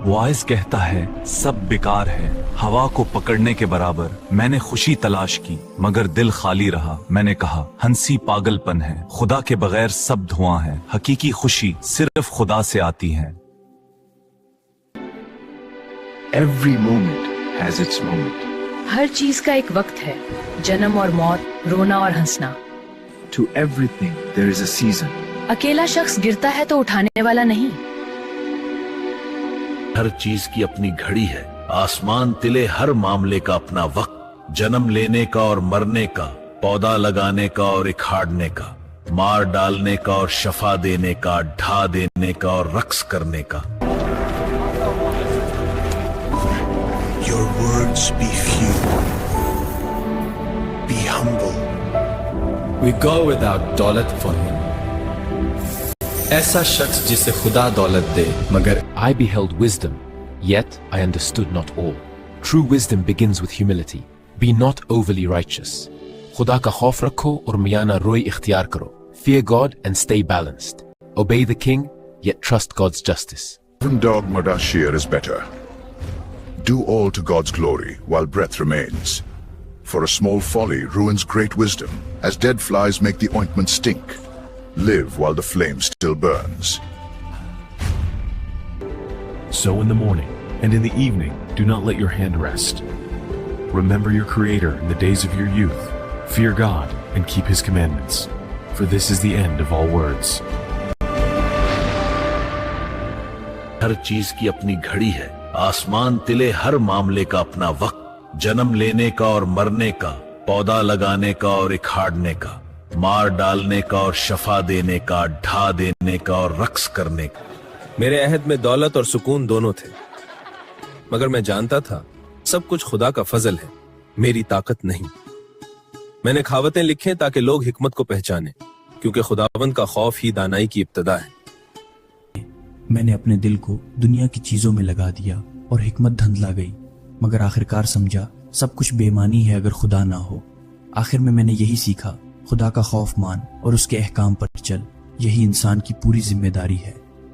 Wise कहता है सब बेकार है, हवा को पकड़ने के बराबर। मैंने खुशी तलाश की मगर दिल खाली रहा। मैंने कहा हंसी पागलपन है, खुदा के बगैर सब धुआं है। हकीकी खुशी सिर्फ खुदा से आती है। Every moment has its moment. हर चीज का एक वक्त है, जन्म और मौत, रोना और हंसना। To everything there is a season. अकेला शख्स गिरता है तो उठाने वाला नहीं। हर चीज की अपनी घड़ी है, आसमान तिले हर मामले का अपना वक्त। जन्म लेने का और मरने का, पौधा लगाने का और इखाड़ने का, मार डालने का और शफा देने का, ढा देने का और रक्स करने का। Your words be few. Be humble. We go without दौलत for him. ऐसा शख्स जिसे खुदा दौलत दे, मगर I beheld wisdom, yet I understood not all. True wisdom begins with humility. Be not overly righteous. खुदा का खौफ रखो और मियाना रोई इख्तियार करो. Fear God and stay balanced. Obey the king, yet trust God's justice. Even dog Madashir is better. Do all to God's glory while breath remains. For a small folly ruins great wisdom, as dead flies make the ointment stink. Live while the flame still burns. So in the morning and in the evening, do not let your hand rest. Remember your Creator in the days of your youth. Fear God and keep His commandments, for this is the end of all words. हर चीज की अपनी घड़ी है, आसमान तिले हर मामले का अपना वक्त। जन्म लेने का और मरने का, पौधा लगाने का और इखाड़ने का, मार डालने का और शफा देने का, ढा देने का और रक्स करने का। मेरे अहद में दौलत और सुकून दोनों थे, मगर मैं जानता था सब कुछ खुदा का फजल है, मेरी ताकत नहीं। मैंने कहावतें लिखें ताकि लोग हिकमत को पहचाने, क्योंकि खुदावंद का खौफ ही दानाई की इब्तिदा है। मैंने अपने दिल को दुनिया की चीजों में लगा दिया और हिकमत धंधला गई, मगर आखिरकार समझा सब कुछ बेमानी है अगर खुदा ना हो। आखिर में मैंने यही सीखा, खुदा का खौफ मान और उसके अहकाम पर चल, यही इंसान की पूरी जिम्मेदारी है।